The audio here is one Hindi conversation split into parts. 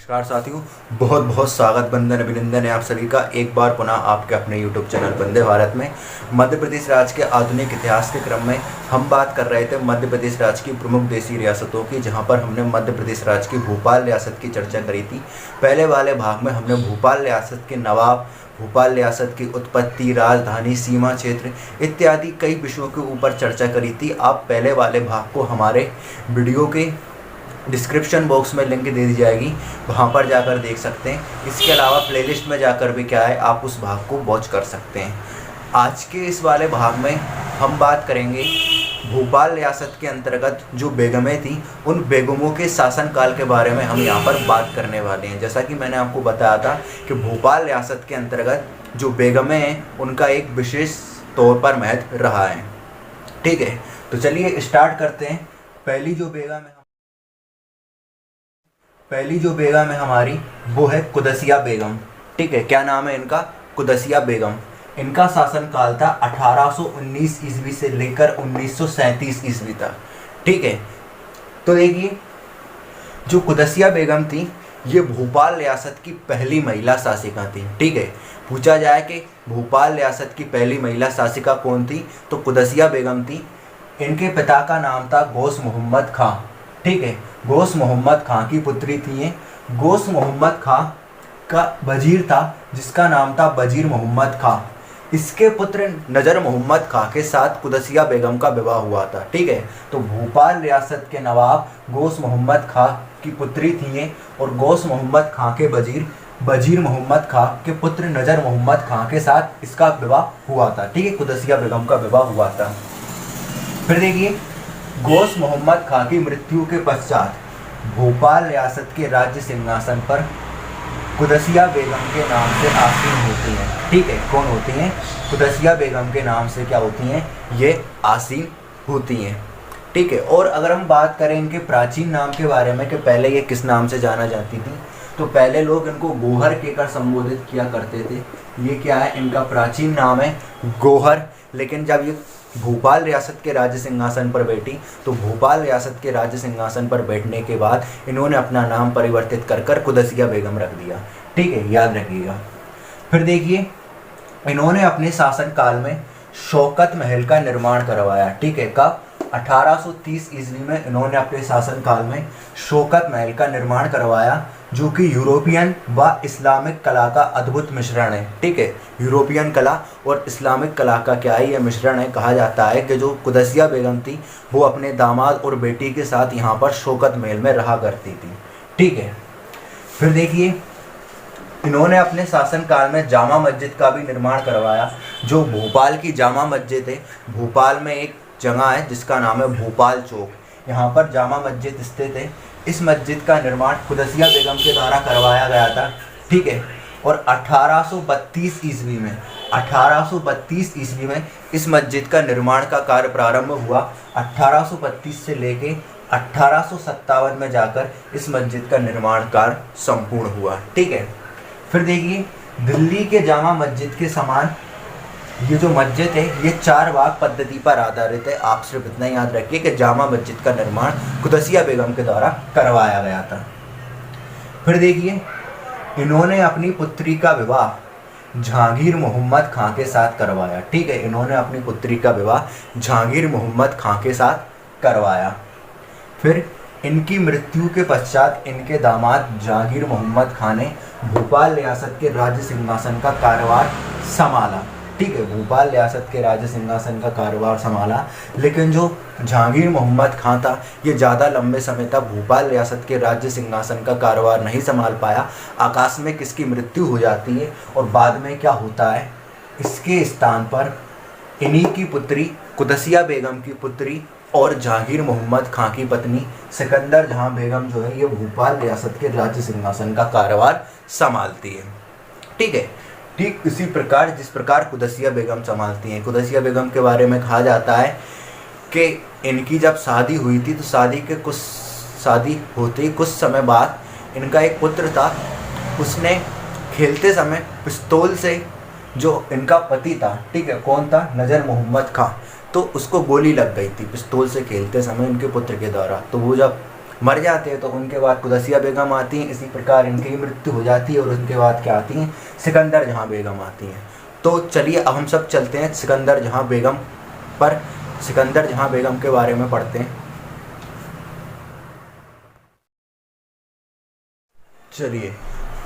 नमस्कार साथियों, बहुत बहुत स्वागत, बंदन अभिनंदन है आप सभी का एक बार पुनः आपके अपने YouTube चैनल वंदे भारत में। मध्य प्रदेश राज्य के आधुनिक इतिहास के क्रम में हम बात कर रहे थे मध्य प्रदेश राज्य की प्रमुख देशी रियासतों की, जहां पर हमने मध्य प्रदेश राज्य की भोपाल रियासत की चर्चा करी थी। पहले वाले भाग में हमने भोपाल रियासत के नवाब, भोपाल रियासत की उत्पत्ति, राजधानी, सीमा क्षेत्र इत्यादि कई विषयों के ऊपर चर्चा करी थी। आप पहले वाले भाग को हमारे वीडियो के डिस्क्रिप्शन बॉक्स में लिंक दे दी जाएगी, वहाँ पर जाकर देख सकते हैं। इसके अलावा प्लेलिस्ट में जाकर भी क्या है, आप उस भाग को वॉच कर सकते हैं। आज के इस वाले भाग में हम बात करेंगे भोपाल रियासत के अंतर्गत जो बेगमें थी, उन बेगमों के शासनकाल के बारे में हम यहाँ पर बात करने वाले हैं। जैसा कि मैंने आपको बताया था कि भोपाल रियासत के अंतर्गत जो बेगमें हैं उनका एक विशेष तौर पर महत्व रहा है। ठीक है, तो चलिए स्टार्ट करते हैं। पहली जो बेगम है हमारी, वो है कुदसिया बेगम। ठीक है, क्या नाम है इनका? कुदसिया बेगम। इनका शासनकाल था 1819 ईस्वी से लेकर 1937 ईस्वी तक। ठीक है, तो देखिए जो कुदसिया बेगम थी, ये भोपाल रियासत की पहली महिला शासिका थी। ठीक है, पूछा जाए कि भोपाल रियासत की पहली महिला शासिका कौन थी, तो कुदसिया बेगम थी। इनके पिता का नाम था गौस मोहम्मद खां। ठीक है, गौस मोहम्मद खां की पुत्री थी ये। गौस मोहम्मद खां का वजीर था जिसका नाम था वजीर मोहम्मद खां। इसके पुत्र नजर मोहम्मद खां के साथ कुदसिया बेगम का विवाह हुआ था। ठीक है, तो भोपाल रियासत के नवाब गौस मोहम्मद खां की पुत्री थी ये, और गौस मोहम्मद खां के वजीर मोहम्मद खां के पुत्र नजर मोहम्मद खां के साथ इसका विवाह हुआ था। ठीक है, कुदसिया बेगम का विवाह हुआ था। फिर देखिए, गौस मोहम्मद खां की मृत्यु के पश्चात भोपाल रियासत के राज्य सिंहासन पर कुदसिया बेगम के नाम से आसीन होती हैं। ठीक है, कौन होती हैं? कुदसिया बेगम के नाम से क्या होती हैं? ये आसीन होती हैं। ठीक है, और अगर हम बात करें इनके प्राचीन नाम के बारे में कि पहले ये किस नाम से जाना जाती थी, तो पहले लोग इनको गोहर कहकर संबोधित किया करते थे। ये क्या है? इनका प्राचीन नाम है गोहर। लेकिन जब ये भोपाल रियासत के राज्य सिंहासन पर बैठी, तो भोपाल रियासत के राज्य सिंहासन पर बैठने के बाद इन्होंने अपना नाम परिवर्तित कर कुदसिया बेगम रख दिया। ठीक है, याद रखिएगा। फिर देखिए, इन्होंने अपने शासनकाल में शौकत महल का निर्माण करवाया। ठीक है, कब? 1830 ईस्वी में इन्होंने अपने शासनकाल में शौकत महल का निर्माण करवाया, जो कि यूरोपियन व इस्लामिक कला का अद्भुत मिश्रण है। ठीक है, यूरोपियन कला और इस्लामिक कला का क्या है? यह मिश्रण है। कहा जाता है कि जो कुदसिया बेगम थी, वो अपने दामाद और बेटी के साथ यहाँ पर शौकत महल में रहा करती थी। ठीक है, फिर देखिए, इन्होंने अपने शासनकाल में जामा मस्जिद का भी निर्माण करवाया। जो भोपाल की जामा मस्जिद है, भोपाल में एक जगह है जिसका नाम है भोपाल चौक, यहाँ पर जामा मस्जिद स्थित है। इस मस्जिद का निर्माण कुदसिया बेगम के द्वारा करवाया गया था। ठीक है, और 1832 ईस्वी में इस मस्जिद का निर्माण का कार्य प्रारंभ हुआ। 1832 से लेके 1857 में जाकर इस मस्जिद का निर्माण कार्य संपूर्ण हुआ। ठीक है, फिर देखिए, दिल्ली के जामा मस्जिद के समान ये जो मस्जिद है, ये 4 भाग पद्धति पर आधारित है। आप सिर्फ इतना याद रखिए कि जामा मस्जिद का निर्माण कुदसिया बेगम के द्वारा करवाया गया था। फिर देखिए, इन्होंने अपनी पुत्री का विवाह जहांगीर मोहम्मद खां के साथ करवाया। ठीक है, इन्होंने अपनी पुत्री का विवाह जहांगीर मोहम्मद खां के साथ करवाया। फिर इनकी मृत्यु के पश्चात इनके दामाद जहांगीर मोहम्मद खां ने भोपाल रियासत के राज्य सिंहासन का कार्यभार संभाला। ठीक है, भोपाल रियासत के राज्य सिंहासन का कारोबार संभाला, लेकिन जो जहांगीर मोहम्मद खां था, ये ज़्यादा लंबे समय तक भोपाल रियासत के राज्य सिंहासन का कारोबार नहीं संभाल पाया। आकस्मिक इसकी मृत्यु हो जाती है, और बाद में क्या होता है, इसके स्थान पर इन्हीं की पुत्री कुदसिया बेगम की पुत्री और जहांगीर मोहम्मद खां की पत्नी सिकंदर जहां बेगम जो है, ये भोपाल रियासत के राज्य सिंहासन का कारोबार संभालती है। ठीक है, ठीक इसी प्रकार जिस प्रकार कुदसिया बेगम संभालती हैं। कुदसिया बेगम के बारे में कहा जाता है कि इनकी जब शादी हुई थी, तो शादी होते कुछ समय बाद इनका एक पुत्र था, उसने खेलते समय पिस्तौल से जो इनका पति था, ठीक है, कौन था? नजर मोहम्मद खां, तो उसको गोली लग गई थी पिस्तौल से खेलते समय इनके पुत्र के द्वारा। तो वो जब मर जाते हैं तो उनके बाद कुदसिया बेगम आती हैं। इसी प्रकार इनकी मृत्यु हो जाती है और उनके बाद क्या आती हैं, सिकंदर जहां बेगम आती हैं। तो चलिए अब हम सब चलते हैं सिकंदर जहां बेगम पर, सिकंदर जहां बेगम के बारे में पढ़ते हैं। चलिए,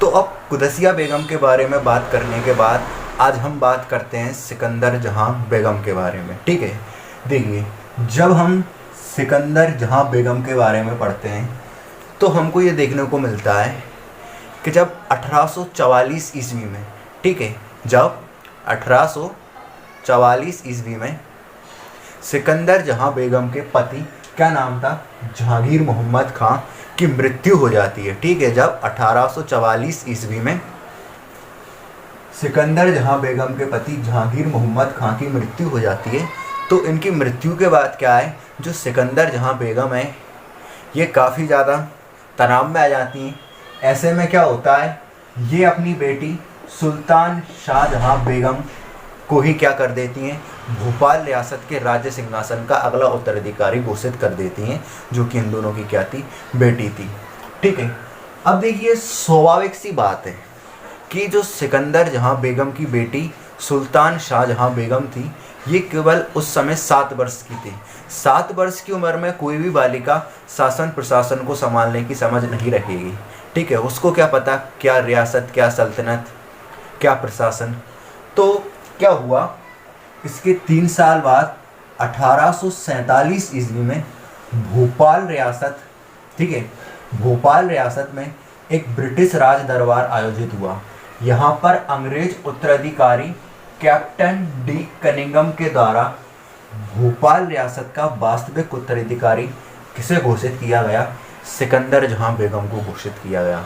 तो अब कुदसिया बेगम के बारे में बात करने के बाद आज हम बात करते हैं सिकंदर जहां बेगम के बारे में। ठीक है, देखिए जब हम सिकंदर जहां बेगम के बारे में पढ़ते हैं तो हमको ये देखने को मिलता है कि जब 1844 ईस्वी में, ठीक है, जब 1844 ईस्वी में सिकंदर जहां बेगम के पति, क्या नाम था, जहांगीर मोहम्मद खां की मृत्यु हो जाती है। ठीक है, जब 1844 ईस्वी में सिकंदर जहां बेगम के पति जहांगीर मोहम्मद खां की मृत्यु हो जाती है, तो इनकी मृत्यु के बाद क्या है, जो सिकंदर जहां बेगम है ये काफ़ी ज़्यादा तनाव में आ जाती हैं। ऐसे में क्या होता है, ये अपनी बेटी सुल्तान शाहजहां बेगम को ही क्या कर देती हैं, भोपाल रियासत के राज्य सिंहासन का अगला उत्तराधिकारी घोषित कर देती हैं, जो कि इन दोनों की क्या थी, बेटी थी। ठीक है, अब देखिए स्वाभाविक सी बात है कि जो सिकंदर जहां बेगम की बेटी सुल्तान शाहजहां बेगम थी, ये केवल उस समय 7 वर्ष की थी। 7 वर्ष की उम्र में कोई भी बालिका शासन प्रशासन को संभालने की समझ नहीं रखेगी। ठीक है, उसको क्या पता क्या रियासत, क्या सल्तनत, क्या प्रशासन। तो क्या हुआ, इसके 3 साल बाद 1847 ईस्वी में भोपाल रियासत, ठीक है, भोपाल रियासत में एक ब्रिटिश राज दरबार आयोजित हुआ। यहाँ पर अंग्रेज उत्तराधिकारी कैप्टन डी कनिंगम के द्वारा भोपाल रियासत का वास्तविक उत्तराधिकारी किसे घोषित किया गया, सिकंदर जहां बेगम को घोषित किया गया।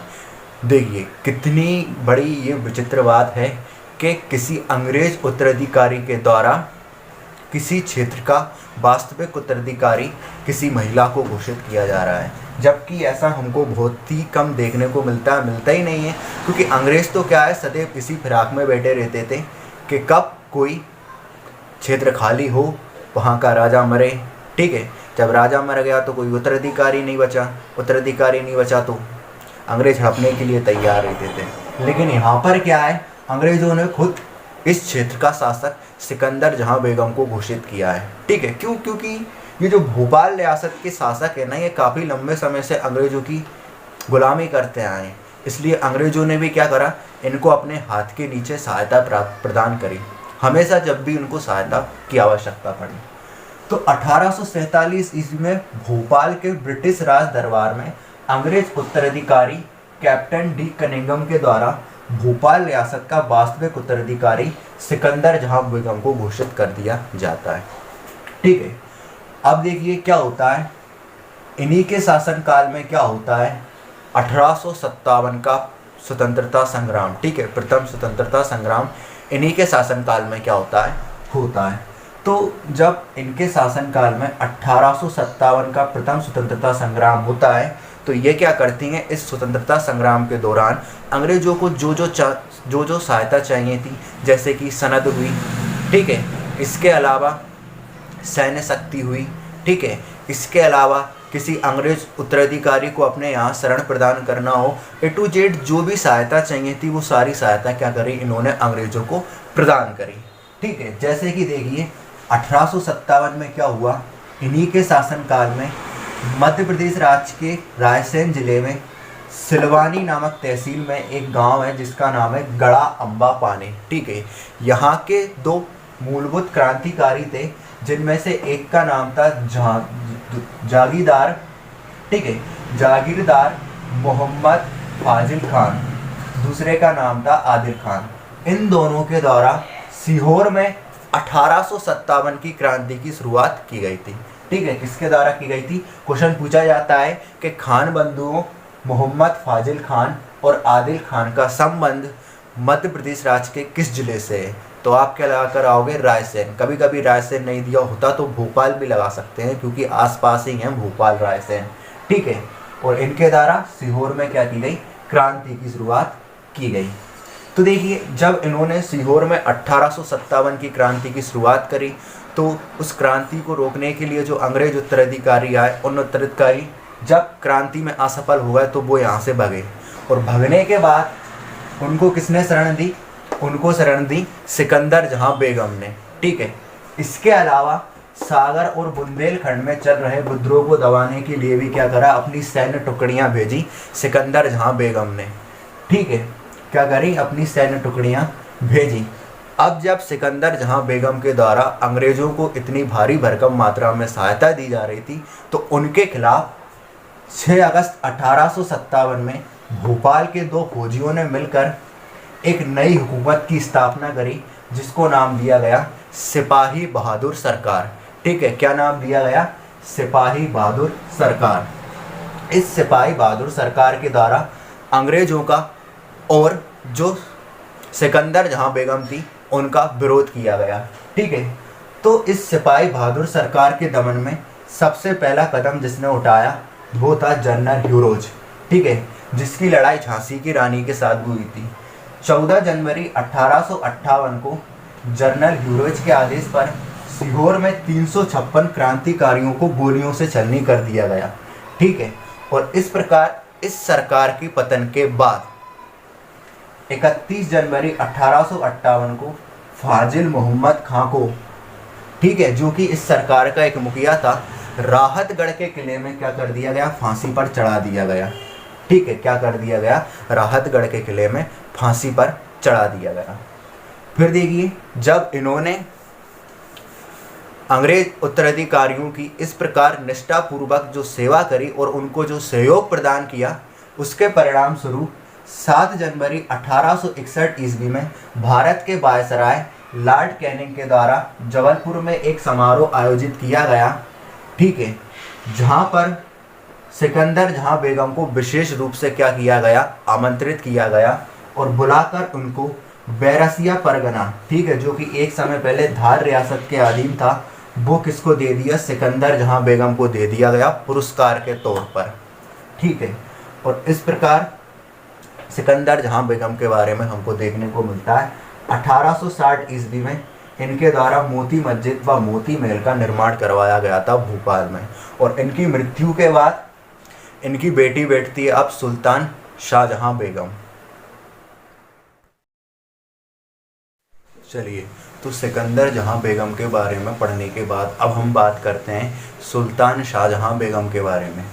देखिए कितनी बड़ी ये विचित्र बात है कि किसी अंग्रेज उत्तराधिकारी के द्वारा किसी क्षेत्र का वास्तविक उत्तराधिकारी किसी महिला को घोषित किया जा रहा है, जबकि ऐसा हमको बहुत ही कम देखने को मिलता ही नहीं है। क्योंकि अंग्रेज तो क्या है, सदैव इसी फिराक में बैठे रहते थे कि कब कोई क्षेत्र खाली हो, वहाँ का राजा मरे। ठीक है, जब राजा मर गया तो कोई उत्तराधिकारी नहीं बचा तो अंग्रेज हड़पने के लिए तैयार रहते थे। लेकिन यहाँ पर क्या है, अंग्रेजों ने खुद इस क्षेत्र का शासक सिकंदर जहां बेगम को घोषित किया है। ठीक है, क्योंकि ये जो भोपाल रियासत के शासक है ना, ये काफ़ी लंबे समय से अंग्रेजों की गुलामी करते आए हैं। इसलिए अंग्रेजों ने भी क्या करा, इनको अपने हाथ के नीचे सहायता प्रदान करी, हमेशा जब भी उनको सहायता की आवश्यकता पड़ी। तो 1847 ईस्वी में भोपाल के ब्रिटिश राज दरबार में अंग्रेज उत्तराधिकारी कैप्टन डी कनिंगम के द्वारा भोपाल रियासत का वास्तविक उत्तराधिकारी सिकंदर जहां बेगम को घोषित कर दिया जाता है। ठीक है, अब देखिए क्या होता है, इन्हीं के शासनकाल में क्या होता है, 1857 का स्वतंत्रता संग्राम। ठीक है, प्रथम स्वतंत्रता संग्राम इन्हीं के शासनकाल में क्या होता है। तो जब इनके शासनकाल में 1857 का प्रथम स्वतंत्रता संग्राम होता है, तो ये क्या करती हैं, इस स्वतंत्रता संग्राम के दौरान अंग्रेजों को जो सहायता चाहिए थी, जैसे कि सनद हुई, ठीक है, इसके अलावा सैन्य शक्ति हुई, ठीक है, इसके अलावा किसी अंग्रेज उत्तराधिकारी को अपने यहाँ शरण प्रदान करना हो, ए टू जेड जो भी सहायता चाहिए थी वो सारी सहायता क्या करी, इन्होंने अंग्रेजों को प्रदान करी। ठीक है, जैसे कि देखिए 1857 में क्या हुआ, इन्हीं के शासनकाल में मध्य प्रदेश राज्य के रायसेन जिले में सिलवानी नामक तहसील में एक गांव है जिसका नाम है गड़ा अम्बा पानी। ठीक है, यहाँ के 2 मूलभूत क्रांतिकारी थे, जिनमें से एक का नाम था जागीरदार, ठीक है, जागीरदार मोहम्मद फाजिल खान, दूसरे का नाम था आदिल खान। इन दोनों के द्वारा सीहोर में 1857 की क्रांति की शुरुआत की गई थी। ठीक है, किसके द्वारा की गई थी, क्वेश्चन पूछा जाता है कि खान बंधुओं मोहम्मद फाजिल खान और आदिल खान का संबंध मध्य प्रदेश राज्य के किस जिले से है, तो आप क्या लगा कर आओगे, रायसेन। कभी कभी रायसेन नहीं दिया होता तो भोपाल भी लगा सकते हैं, क्योंकि आसपास ही हैं भोपाल रायसेन। ठीक है, और इनके द्वारा सीहोर में क्या की गई, क्रांति की शुरुआत की गई। तो देखिए जब इन्होंने सीहोर में 1857 की क्रांति की शुरुआत करी, तो उस क्रांति को रोकने के लिए जो अंग्रेज उत्तराधिकारी आए, उन उत्तराधिकारी जब क्रांति में असफल हुआ तो वो यहाँ से भगे, और भगने के बाद उनको किसने शरण दी? उनको शरण दी सिकंदर जहां बेगम ने। ठीक है, इसके अलावा सागर और बुंदेलखंड में चल रहे विद्रोह को दबाने के लिए भी क्या करा? अपनी सैन्य टुकड़ियां भेजी सिकंदर जहां बेगम ने। ठीक है, क्या करी? अपनी सैन्य टुकड़ियां भेजी। अब जब सिकंदर जहां बेगम के द्वारा अंग्रेजों को इतनी भारी भरकम मात्रा में सहायता दी जा रही थी, तो उनके खिलाफ 6 अगस्त 1857 में भोपाल के दो फौजियों ने मिलकर एक नई हुकूमत की स्थापना करी, जिसको नाम दिया गया सिपाही बहादुर सरकार। ठीक है, क्या नाम दिया गया? सिपाही बहादुर सरकार। इस सिपाही बहादुर सरकार के द्वारा अंग्रेजों का और जो सिकंदर जहां बेगम थी उनका विरोध किया गया। ठीक है, तो इस सिपाही बहादुर सरकार के दमन में सबसे पहला कदम जिसने उठाया वो था जनरल ह्यूरोज। ठीक है, जिसकी लड़ाई झांसी की रानी के साथ हुई थी। 14 जनवरी 1858 को जनरल ह्यूरोज के आदेश पर सीहोर में 356 क्रांतिकारियों को गोलियों से छलनी कर दिया गया। ठीक है, और इस प्रकार इस सरकार की पतन के बाद 31 जनवरी 1858 को फाजिल मोहम्मद खां को, ठीक है, जो कि इस सरकार का एक मुखिया था, राहतगढ़ के किले में क्या कर दिया गया? फांसी पर चढ़ा दिया गया। ठीक है, क्या कर दिया गया? राहतगढ़ के किले में फांसी पर चढ़ा दिया गया। फिर देखिए, जब इन्होंने अंग्रेज उत्तराधिकारियों की इस प्रकार निष्ठापूर्वक जो सेवा करी और उनको जो सहयोग प्रदान किया, उसके परिणाम स्वरूप 7 जनवरी 1861 ईस्वी में भारत के वायसराय लॉर्ड कैनिंग के द्वारा जबलपुर में एक समारोह आयोजित किया गया। ठीक है, जहां पर सिकंदर जहां बेगम को विशेष रूप से क्या किया गया? आमंत्रित किया गया और बुलाकर उनको बैरसिया परगना, ठीक है, जो कि एक समय पहले धार रियासत के अधीन था, वो किसको दे दिया? सिकंदर जहां बेगम को दे दिया गया पुरस्कार के तौर पर। ठीक है, और इस प्रकार सिकंदर जहां बेगम के बारे में हमको देखने को मिलता है। 1860 ईस्वी में इनके द्वारा मोती मस्जिद व मोती महल का निर्माण करवाया गया था भोपाल में, और इनकी मृत्यु के बाद इनकी बेटी बैठती है अब सुल्तान शाहजहां बेगम। चलिए, तो सिकंदर जहां बेगम के बारे में पढ़ने के बाद अब हम बात करते हैं सुल्तान शाहजहां बेगम के बारे में।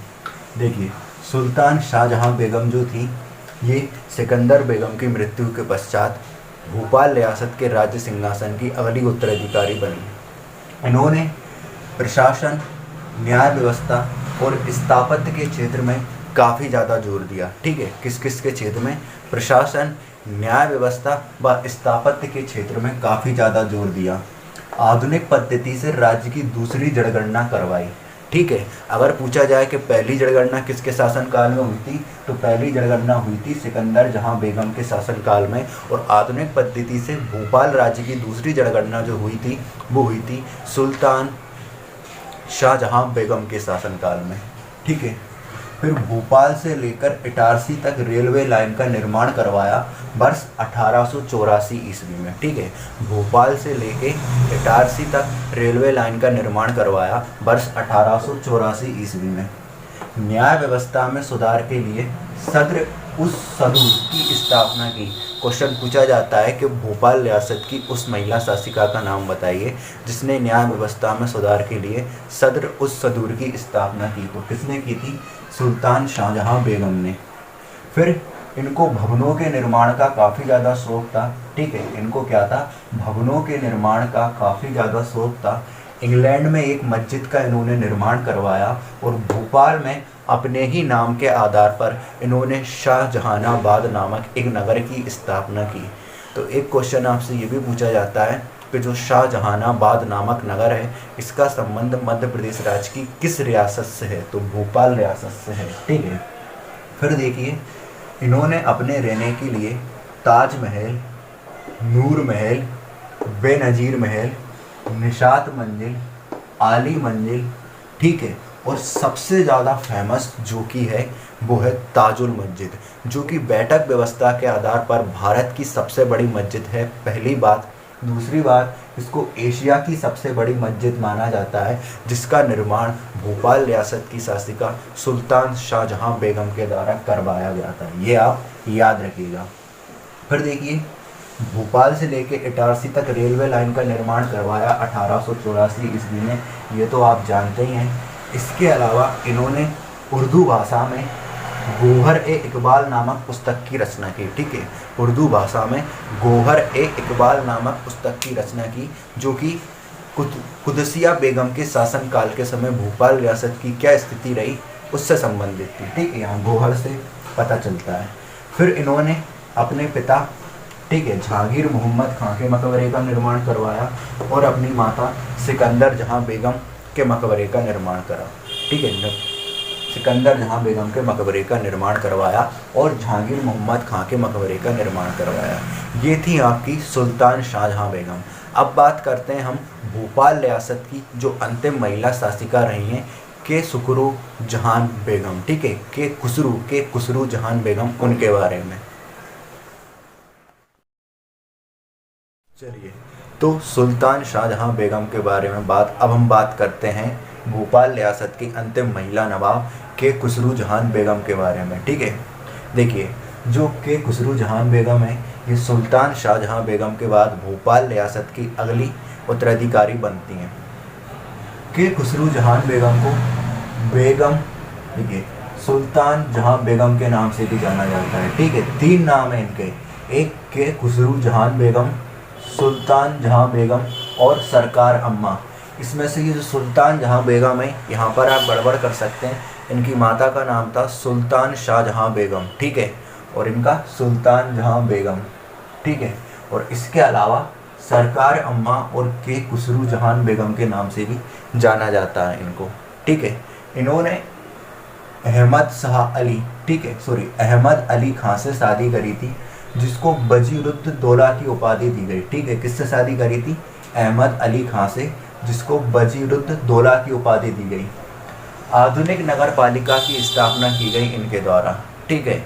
देखिए, सुल्तान शाहजहां बेगम जो थी, ये सिकंदर बेगम की मृत्यु के पश्चात भोपाल रियासत के राज्य सिंहासन की अगली उत्तराधिकारी बनी। इन्होंने प्रशासन, न्याय व्यवस्था और स्थापत्य के क्षेत्र में काफ़ी ज़्यादा जोर दिया। ठीक है, किस किस के क्षेत्र में? प्रशासन, न्याय व्यवस्था व स्थापत्य के क्षेत्र में काफ़ी ज़्यादा जोर दिया। आधुनिक पद्धति से राज्य की दूसरी जनगणना करवाई। ठीक है, अगर पूछा जाए कि पहली जनगणना किसके शासनकाल में हुई थी, तो पहली जनगणना हुई थी सिकंदर जहां बेगम के शासनकाल में, और आधुनिक पद्धति से भोपाल राज्य की दूसरी जनगणना जो हुई थी वो हुई थी सुल्तान शाहजहां बेगम के शासनकाल में। ठीक है, फिर भोपाल से लेकर इटारसी तक रेलवे लाइन का निर्माण करवाया वर्ष 1884 ईस्वी में। ठीक है, भोपाल से लेके इटारसी तक रेलवे लाइन का निर्माण करवाया वर्ष 1884 ईस्वी में। न्याय व्यवस्था में सुधार के लिए सद्र उस सदूर की स्थापना की। क्वेश्चन पूछा जाता है कि भोपाल रियासत की उस महिला शासिका का नाम बताइए जिसने न्याय व्यवस्था में सुधार के लिए सद्र उस सदूर की स्थापना की। तो किसने की थी? सुल्तान शाहजहां बेगम ने। फिर इनको भवनों के निर्माण का काफ़ी ज़्यादा शौक था। ठीक है, इनको क्या था? भवनों के निर्माण का काफ़ी ज़्यादा शौक था। इंग्लैंड में एक मस्जिद का इन्होंने निर्माण करवाया और भोपाल में अपने ही नाम के आधार पर इन्होंने शाहजहानाबाद नामक एक नगर की स्थापना की। तो एक क्वेश्चन आपसे ये भी पूछा जाता है कि जो शाहजहानाबाद नामक नगर है, इसका संबंध मध्य प्रदेश राज्य की किस रियासत से है? तो भोपाल रियासत से है। ठीक है, फिर देखिए, इन्होंने अपने रहने के लिए ताजमहल, नूर महल, बेनज़ीर महल, निशात मंजिल, आली मंजिल, ठीक है, और सबसे ज़्यादा फेमस जो कि है वो है ताजुल मस्जिद, जो कि बैठक व्यवस्था के आधार पर भारत की सबसे बड़ी मस्जिद है। पहली बात। दूसरी बात, इसको एशिया की सबसे बड़ी मस्जिद माना जाता है, जिसका निर्माण भोपाल रियासत की शासिका सुल्तान शाहजहां बेगम के द्वारा करवाया गया था। ये आप याद रखिएगा। फिर देखिए, भोपाल से लेके इटारसी तक रेलवे लाइन का निर्माण करवाया 1884 ईस्वी में, ये तो आप जानते ही हैं। इसके अलावा इन्होंने उर्दू भाषा में गोहर ए इकबाल नामक पुस्तक की रचना की। ठीक है, उर्दू भाषा में गोहर ए इकबाल नामक पुस्तक की रचना की, जो कि कुदसिया बेगम के शासनकाल के समय भोपाल रियासत की क्या स्थिति रही उससे संबंधित थी। ठीक है, यहाँ गोहर से पता चलता है। फिर इन्होंने अपने पिता, ठीक है, जहांगीर मोहम्मद खां के मकबरे का निर्माण करवाया और अपनी माता सिकंदर जहां बेगम के मकबरे का निर्माण करा। ठीक है, सिकंदर जहां बेगम के मकबरे का निर्माण करवाया और जहांगीर मोहम्मद खां के मकबरे का निर्माण करवाया। ये थी आपकी सुल्तान शाहजहां बेगम। अब बात करते हैं हम भोपाल रियासत की जो अंतिम महिला शासिका रही हैं, के खुसरू जहान बेगम। ठीक है, के खुसरू जहान बेगम, उनके बारे में। चलिए, तो सुल्तान शाहजहां बेगम के बारे में अब हम बात करते हैं भोपाल रियासत की अंतिम महिला नवाब के खुसरू जहान बेगम के बारे में। ठीक है, देखिए, जो के खुसरू जहान बेगम है, ये सुल्तान शाहजहां बेगम के बाद भोपाल रियासत की अगली उत्तराधिकारी बनती हैं। के खुसरू जहान बेगम को बेगम, देखिए, सुल्तान जहां बेगम के नाम से भी जाना जाता है। ठीक है, 3 नाम है इनके, एक के खुसरू जहान बेगम, सुल्तान जहां बेगम और सरकार अम्मा। इसमें से ये जो सुल्तान जहां बेगम है, यहाँ पर आप गड़बड़ कर सकते हैं। इनकी माता का नाम था सुल्तान शाहजहां बेगम। ठीक है, और इनका सुल्तान जहां बेगम। ठीक है, और इसके अलावा सरकार अम्मा और के खुसरू जहान बेगम के नाम से भी जाना जाता है इनको। ठीक है, इन्होंने अहमद अली खां से शादी करी थी, जिसको वजीरुद्दौला की उपाधि दी गई। ठीक है, किससे शादी करी थी? अहमद अली खां से, जिसको वजीरुद्दौला की उपाधि दी गई। आधुनिक नगर पालिका की स्थापना की गई इनके द्वारा। ठीक है,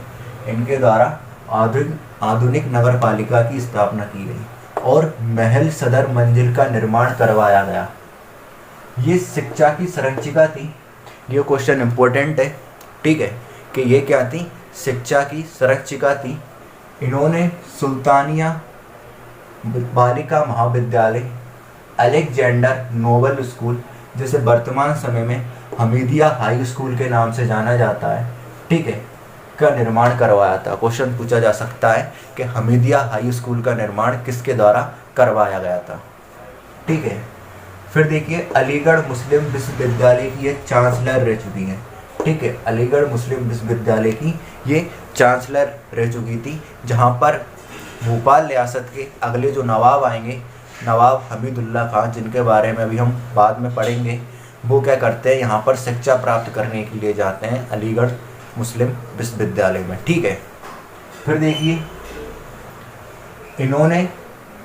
इनके द्वारा आधुनिक नगर पालिका की स्थापना की गई और महल सदर मंजिल का निर्माण करवाया गया। ये शिक्षा की संरक्षिका थी। ये क्वेश्चन इंपॉर्टेंट है। ठीक है, कि ये क्या थी? शिक्षा की संरक्षिका थी। इन्होंने सुल्तानिया बालिका महाविद्यालय, अलेक्जेंडर नोबल स्कूल, जिसे वर्तमान समय में हमीदिया हाई स्कूल के नाम से जाना जाता है, ठीक है, का निर्माण करवाया था। क्वेश्चन पूछा जा सकता है कि हमीदिया हाई स्कूल का निर्माण किसके द्वारा करवाया गया था। ठीक है, फिर देखिए, अलीगढ़ मुस्लिम विश्वविद्यालय की ये चांसलर रह चुकी हैं। ठीक है, अलीगढ़ मुस्लिम विश्वविद्यालय की ये चांसलर रह चुकी थी, जहाँ पर भोपाल रियासत के अगले जो नवाब आएंगे, नवाब हमीदुल्ला खां, जिनके बारे में अभी हम बाद में पढ़ेंगे, वो क्या करते हैं, यहाँ पर शिक्षा प्राप्त करने के लिए जाते हैं अलीगढ़ मुस्लिम विश्वविद्यालय में। ठीक है, फिर देखिए,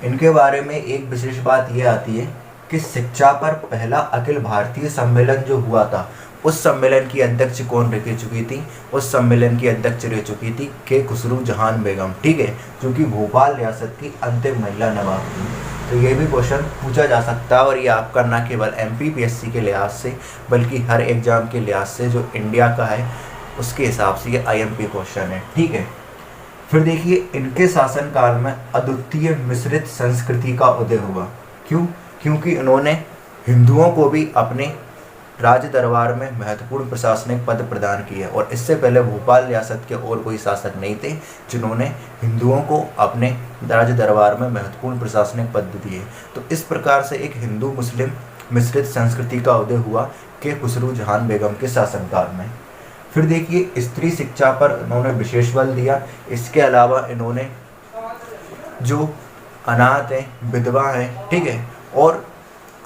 इनके बारे में एक विशेष बात ये आती है कि शिक्षा पर पहला अखिल भारतीय सम्मेलन जो हुआ था, उस सम्मेलन की अध्यक्ष कौन रह चुकी थी? उस सम्मेलन की अध्यक्ष रह चुकी थी के खुसरू जहान बेगम। ठीक है, जो कि भोपाल रियासत की अंतिम महिला नवाब थी। तो ये भी क्वेश्चन पूछा जा सकता है, और ये आपका न केवल MPPSC के लिहाज से बल्कि हर एग्जाम के लिहाज से जो इंडिया का है उसके हिसाब से ये IMP क्वेश्चन है। ठीक है, फिर देखिए, इनके शासनकाल में अद्वितीय मिश्रित संस्कृति का उदय हुआ। क्यों? क्योंकि इन्होंने हिंदुओं को भी अपने राज दरबार में महत्वपूर्ण प्रशासनिक पद प्रदान किए, और इससे पहले भोपाल रियासत के और कोई शासक नहीं थे जिन्होंने हिंदुओं को अपने राज दरबार में महत्वपूर्ण प्रशासनिक पद दिए। तो इस प्रकार से एक हिंदू मुस्लिम मिश्रित संस्कृति का उदय हुआ के खुसरू जहान बेगम के शासनकाल में। फिर देखिए, स्त्री शिक्षा पर इन्होंने विशेष बल दिया। इसके अलावा इन्होंने जो अनाथ हैं, विधवा हैं, ठीक है, और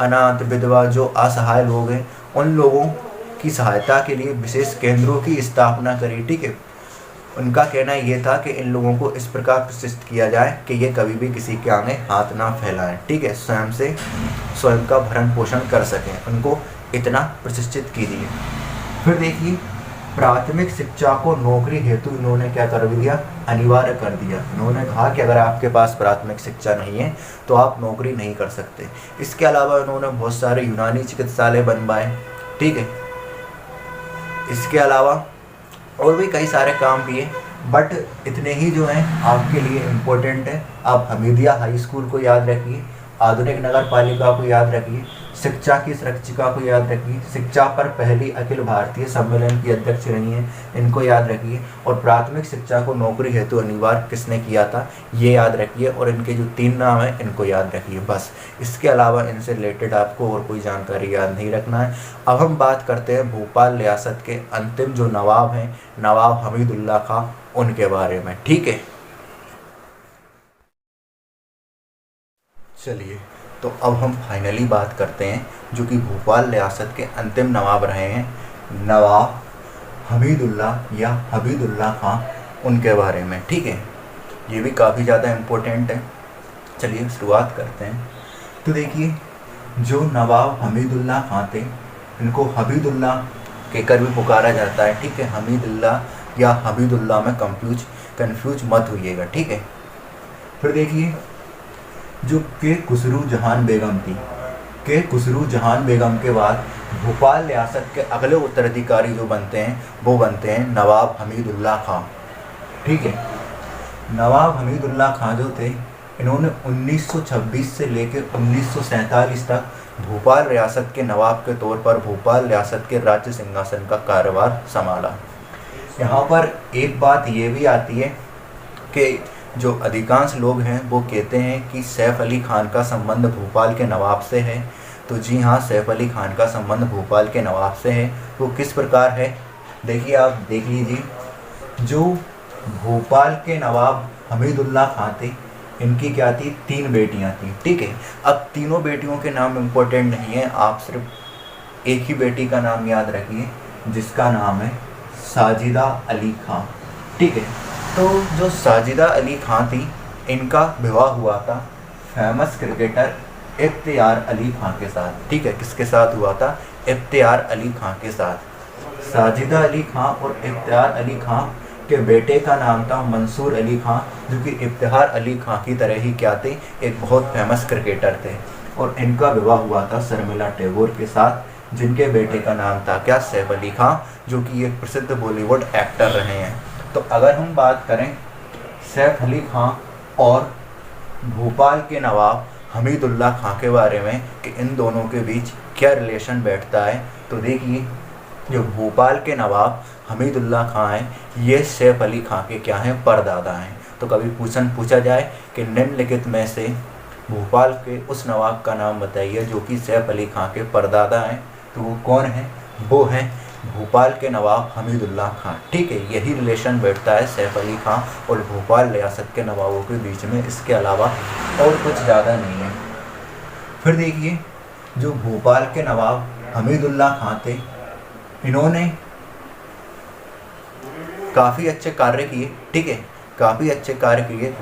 अनाथ विधवा जो असहाय लोग हैं, उन लोगों की सहायता के लिए विशेष केंद्रों की स्थापना करी। ठीक है, उनका कहना ये था कि इन लोगों को इस प्रकार प्रशिक्षित किया जाए कि ये कभी भी किसी के आगे हाथ ना फैलाएं। ठीक है, स्वयं का भरण पोषण कर सकें, उनको इतना प्रशिक्षित कीजिए। फिर देखिए, प्राथमिक शिक्षा को नौकरी हेतु इन्होंने क्या कर दिया? अनिवार्य कर दिया। इन्होंने कहा कि अगर आपके पास प्राथमिक शिक्षा नहीं है तो आप नौकरी नहीं कर सकते। इसके अलावा इन्होंने बहुत सारे यूनानी चिकित्सालय बनवाए। ठीक है, इसके अलावा और भी कई सारे काम किए, बट इतने ही जो हैं आपके लिए इम्पोर्टेंट है। आप हमीदिया हाई स्कूल को याद रखिए, आधुनिक नगर पालिका को याद रखिए, शिक्षा की संरक्षिका को याद रखिए, शिक्षा पर पहली अखिल भारतीय सम्मेलन की अध्यक्ष रही हैं, इनको याद रखिए, और प्राथमिक शिक्षा को नौकरी हेतु अनिवार्य किसने किया था ये याद रखिए, और इनके जो 3 नाम हैं इनको याद रखिए बस। इसके अलावा इनसे रिलेटेड आपको और कोई जानकारी याद नहीं रखना है। अब हम बात करते हैं भोपाल रियासत के अंतिम जो नवाब हैं, नवाब हमीदुल्लाह खां, उनके बारे में। ठीक है, चलिए तो अब हम फाइनली बात करते हैं जो कि भोपाल रियासत के अंतिम नवाब रहे हैं, नवाब हमीदुल्लाह या हमीदुल्लाह खां, उनके बारे में। ठीक है, ये भी काफ़ी ज़्यादा इम्पोर्टेंट है। चलिए शुरुआत करते हैं। तो देखिए, जो नवाब हमीदुल्लाह खां थे, इनको हमीदुल्लाह कहकर भी पुकारा जाता है। ठीक है, हमीदुल्लाह या हमीदुल्लाह में कंफ्यूज मत होइएगा। ठीक है, फिर देखिए, जो के खुसरू जहान बेगम थी, के खुसरू जहान बेगम के बाद भोपाल रियासत के अगले उत्तराधिकारी जो बनते हैं वो बनते हैं नवाब हमीदुल्लाह खां। ठीक है, नवाब हमीदुल्लाह खां जो थे, इन्होंने 1926 से लेकर 1947 तक भोपाल रियासत के नवाब के तौर पर भोपाल रियासत के राज्य सिंहासन का कार्यभार संभाला। यहाँ पर एक बात ये भी आती है कि जो अधिकांश लोग हैं वो कहते हैं कि सैफ अली खान का संबंध भोपाल के नवाब से है। तो जी हाँ, सैफ अली खान का संबंध भोपाल के नवाब से है। वो किस प्रकार है, देखिए आप देख लीजिए। जो भोपाल के नवाब हमीदुल्लाह खां थे, इनकी क्या थी, 3 बेटियां थी। ठीक है, अब तीनों बेटियों के नाम इम्पोर्टेंट नहीं है, आप सिर्फ एक ही बेटी का नाम याद रखिए जिसका नाम है साजिदा अली खां। ठीक है, तो जो साजिदा अली खां थी, इनका विवाह हुआ था फेमस क्रिकेटर इफ्तियार अली खां के साथ। ठीक है, किसके साथ हुआ था, इफ्तियार अली खां के साथ। साजिदा अली खां और इफ्तियार अली खां के बेटे का नाम था मंसूर अली खां, जो कि इफ्तियार अली खां की तरह ही क्या थे, एक बहुत फेमस क्रिकेटर थे। और इनका विवाह हुआ था शर्मिला टैगोर के साथ, जिनके बेटे का नाम था क्या, सैफ अली खां, जो कि एक प्रसिद्ध बॉलीवुड एक्टर रहे हैं। तो अगर हम बात करें सैफ अली खां और भोपाल के नवाब हमीदुल्लाह खां के बारे में कि इन दोनों के बीच क्या रिलेशन बैठता है, तो देखिए, जो भोपाल के नवाब हमीदुल्लाह खां हैं, ये सैफ अली खां के क्या हैं, परदादा हैं। तो कभी पूछा जाए कि निम्नलिखित में से भोपाल के उस नवाब का नाम बताइए जो कि सैफ अली खां के परदादा हैं, तो वो कौन है, वो हैं भोपाल के नवाब हमीदुल्लाह खां। ठीक है, यही रिलेशन बैठता है सैफ अली खां और भोपाल रियासत के नवाबों के बीच में, इसके अलावा और कुछ ज़्यादा नहीं है। फिर देखिए, जो भोपाल के नवाब हमीदुल्लाह खां थे, इन्होंने काफ़ी अच्छे कार्य किए। ठीक है, काफ़ी अच्छे कार्य किए,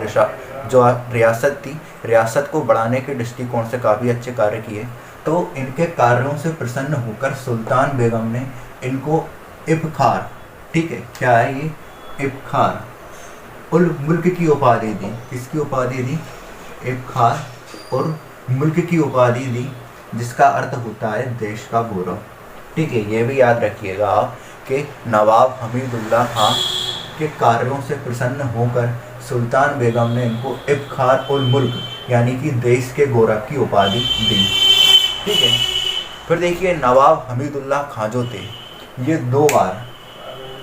जो रियासत थी, रियासत को बढ़ाने के दृष्टिकोण से काफ़ी अच्छे कार्य किए। तो इनके कार्यों से प्रसन्न होकर सुल्तान बेगम ने इनको इफ्खार, ठीक है, क्या है ये, इफ्खार उल मुल्क की उपाधि दी। किसकी उपाधि दी, इफ्खार और मुल्क की उपाधि दी, जिसका अर्थ होता है देश का गौरव। ठीक है, ये भी याद रखिएगा आप कि नवाब हमीदुल्लाह खां के कार्यों से प्रसन्न होकर सुल्तान बेगम ने इनको इफ्खार उल मुल्क यानी कि देश के गौरव की उपाधि दी। ठीक है, फिर देखिए, नवाब हमीदुल्लाह खां जो थे, ये 2 बार,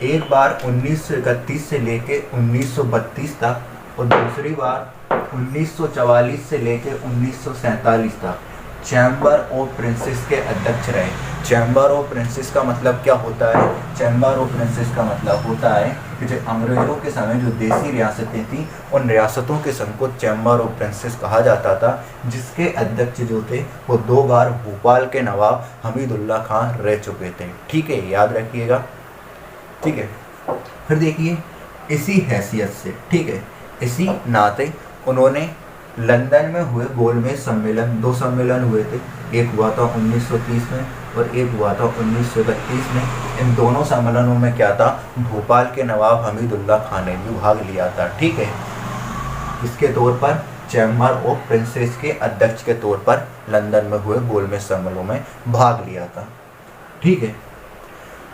एक बार 1931 से लेके 1932 तक और दूसरी बार 1944 से लेके 1947 तक चैम्बर ऑफ प्रिंसेस के अध्यक्ष रहे। चैम्बर ऑफ प्रिंसेस का मतलब क्या होता है, चैम्बर ऑफ प्रिंसेस का मतलब होता है कि जो अंग्रेज़ों के समय जो देसी रियासतें थीं, उन रियासतों के संघ को चैम्बर ऑफ प्रिंसेस कहा जाता था, जिसके अध्यक्ष जो थे वो 2 बार भोपाल के नवाब हमीदुल्लाह खां रह चुके थे। ठीक है, याद रखिएगा। ठीक है, फिर देखिए, इसी हैसियत से, ठीक है, इसी नाते उन्होंने लंदन में हुए गोलमेज सम्मेलन, 2 सम्मेलन हुए थे, एक हुआ था 1930 में और एक हुआ था 1931 में। इन दोनों सम्मेलनों में क्या था, भोपाल के नवाब हमीदुल्लाह खां ने भी भाग लिया था। ठीक है, इसके तौर पर चैम्बर ऑफ प्रिंसेस के अध्यक्ष के तौर पर लंदन में हुए गोलमेज सम्मेलनों में भाग लिया था। ठीक है,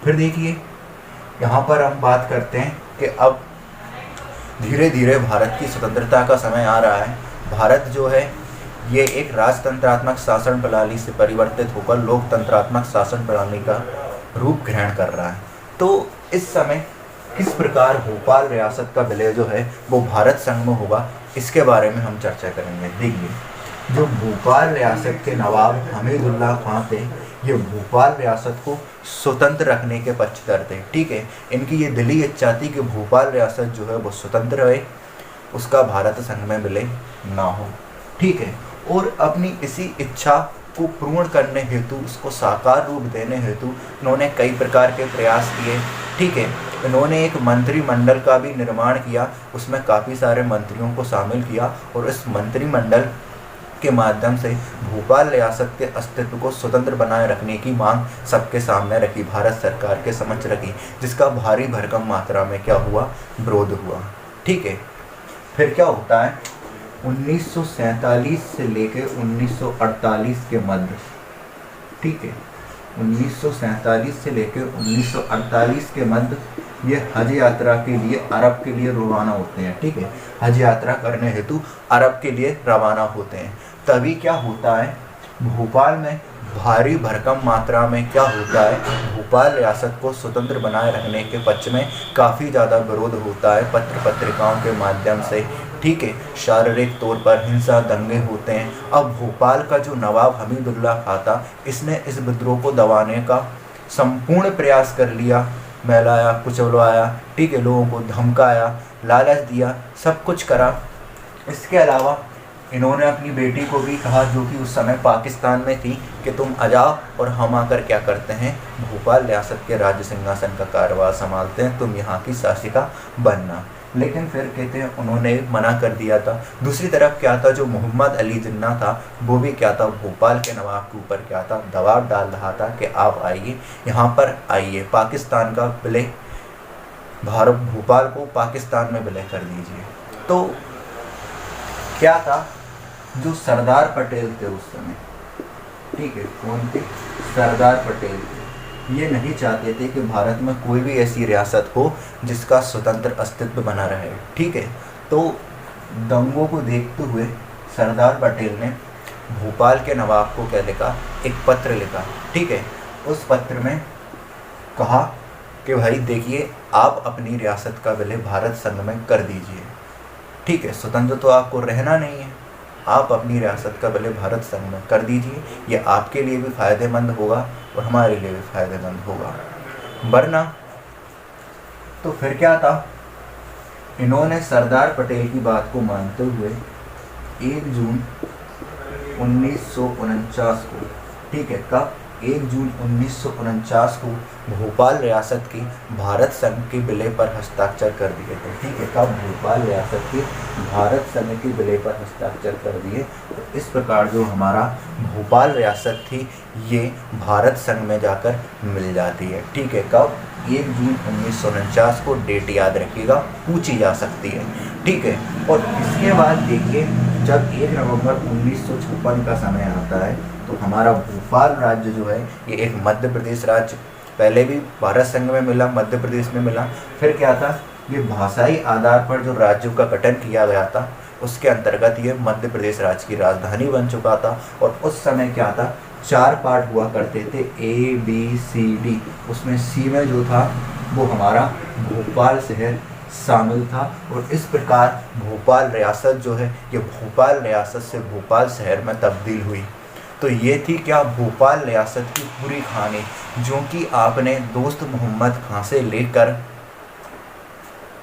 फिर देखिए, यहाँ पर हम बात करते हैं कि अब धीरे धीरे भारत की स्वतंत्रता का समय आ रहा है। भारत जो है ये एक राजतंत्रात्मक शासन प्रणाली से परिवर्तित होकर लोकतंत्रात्मक शासन प्रणाली का रूप ग्रहण कर रहा है। तो इस समय किस प्रकार भोपाल रियासत का विलय जो है वो भारत संघ में होगा, इसके बारे में हम चर्चा करेंगे। देखिए, जो भोपाल रियासत के नवाब हमीदुल्ला खां थे, ये भोपाल रियासत को स्वतंत्र रखने के पक्षधर थे। ठीक है, इनकी ये दिली इच्छा थी कि भोपाल रियासत जो है वो स्वतंत्र रहे, उसका भारत संघ में विलय ना हो। ठीक है, और अपनी इसी इच्छा को पूर्ण करने हेतु, उसको साकार रूप देने हेतु इन्होंने कई प्रकार के प्रयास किए। ठीक है, इन्होंने एक मंत्रिमंडल का भी निर्माण किया, उसमें काफ़ी सारे मंत्रियों को शामिल किया और इस मंत्रिमंडल के माध्यम से भोपाल रियासत के अस्तित्व को स्वतंत्र बनाए रखने की मांग सबके सामने रखी, भारत सरकार के समक्ष रखी, जिसका भारी भरकम मात्रा में क्या हुआ, विरोध हुआ। ठीक है, फिर क्या होता है, 1947 से लेकर 1948 के मध्य, ठीक है, 1947 से लेकर 1948 के मध्य ये हज यात्रा के लिए अरब के लिए रवाना होते हैं। ठीक है, हज यात्रा करने हेतु अरब के लिए रवाना होते हैं। तभी क्या होता है, भोपाल में भारी भरकम मात्रा में क्या होता है, भोपाल रियासत को स्वतंत्र बनाए रखने के पक्ष में काफ़ी ज़्यादा विरोध होता है पत्र पत्रिकाओं के माध्यम से। ठीक है, शारीरिक तौर पर हिंसा, दंगे होते हैं। अब भोपाल का जो नवाब हमीदुल्ला खां था, इसने इस विद्रोह को दबाने का संपूर्ण प्रयास कर लिया, महलाया, कुचलवाया, ठीक है, लोगों को धमकाया, लालच दिया, सब कुछ करा। इसके अलावा इन्होंने अपनी बेटी को भी कहा, जो कि उस समय पाकिस्तान में थी, कि तुम आ जाओ और हम आकर क्या करते हैं, भोपाल रियासत के राज्य सिंहासन का कार्यभार संभालते हैं, तुम यहाँ की शासिका बनना। लेकिन फिर कहते हैं उन्होंने मना कर दिया था। दूसरी तरफ क्या था, जो मोहम्मद अली जिन्ना था, वो भी क्या था, भोपाल के नवाब के ऊपर क्या था, दबाव डाल रहा था कि आप आइए, यहाँ पर आइए, पाकिस्तान का विलय, भारत भोपाल को पाकिस्तान में विलय कर दीजिए। तो क्या था, जो सरदार पटेल थे उस समय, ठीक है, कौन थे, सरदार पटेल थे, ये नहीं चाहते थे कि भारत में कोई भी ऐसी रियासत हो जिसका स्वतंत्र अस्तित्व बना रहे। ठीक है, तो दंगों को देखते हुए सरदार पटेल ने भोपाल के नवाब को क्या लिखा, एक पत्र लिखा। ठीक है, उस पत्र में कहा कि भाई देखिए, आप अपनी रियासत का विलय भारत संघ में कर दीजिए। ठीक है, स्वतंत्र तो आपको रहना नहीं है, आप अपनी रियासत का विलय भारत संघ में कर दीजिए, ये आपके लिए भी फ़ायदेमंद होगा और हमारे लिए भी फ़ायदेमंद होगा। वरना तो फिर क्या था, इन्होंने सरदार पटेल की बात को मानते हुए 1 जून 1949 को, ठीक है, कब, 1 जून 1949 को भोपाल रियासत की भारत संघ के विलय पर हस्ताक्षर कर दिए थे। ठीक है, कब, भोपाल रियासत के भारत संघ के विलय पर हस्ताक्षर कर दिए। तो इस प्रकार जो हमारा भोपाल रियासत थी, ये भारत संघ में जाकर मिल जाती है। ठीक है, कब, 1 जून 1949 को, डेट याद रखिएगा, पूछी जा सकती है। ठीक है, और इसके बाद देखिए, जब 1 नवंबर 1956 का समय आता है, तो हमारा भोपाल राज्य जो है ये एक मध्य प्रदेश राज्य, पहले भी भारत संघ में मिला, मध्य प्रदेश में मिला। फिर क्या था, ये भाषाई आधार पर जो राज्यों का गठन किया गया था, उसके अंतर्गत ये मध्य प्रदेश राज्य की राजधानी बन चुका था। और उस समय क्या था, 4 पार्ट हुआ करते थे, ABCD, उसमें C में जो था वो हमारा भोपाल शहर शामिल था। और इस प्रकार भोपाल रियासत जो है, ये भोपाल रियासत से भोपाल शहर में तब्दील हुई। तो ये थी क्या, भोपाल रियासत की पूरी कहानी, जो कि आपने दोस्त मोहम्मद खां से लेकर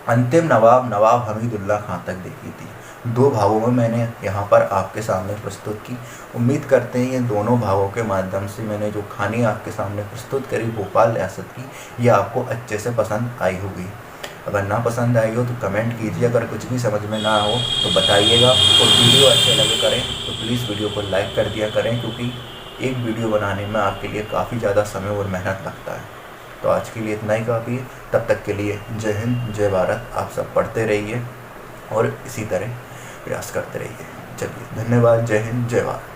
अंतिम नवाब हमीदुल्ला खां तक देखी थी। 2 भागों में मैंने यहाँ पर आपके सामने प्रस्तुत की। उम्मीद करते हैं ये दोनों भागों के माध्यम से मैंने जो कहानी आपके सामने प्रस्तुत करी भोपाल रियासत की, ये आपको अच्छे से पसंद आई होगी। अगर ना पसंद आई हो तो कमेंट कीजिए, अगर कुछ भी समझ में ना हो तो बताइएगा। और वीडियो अच्छे लगे करें तो प्लीज़ वीडियो को लाइक कर दिया करें, क्योंकि एक वीडियो बनाने में आपके लिए काफ़ी ज़्यादा समय और मेहनत लगता है। तो आज के लिए इतना ही काफ़ी है। तब तक के लिए जय हिंद, जय भारत। आप सब पढ़ते रहिए और इसी तरह प्रयास करते रहिए। चलिए, धन्यवाद। जय हिंद, जय भारत।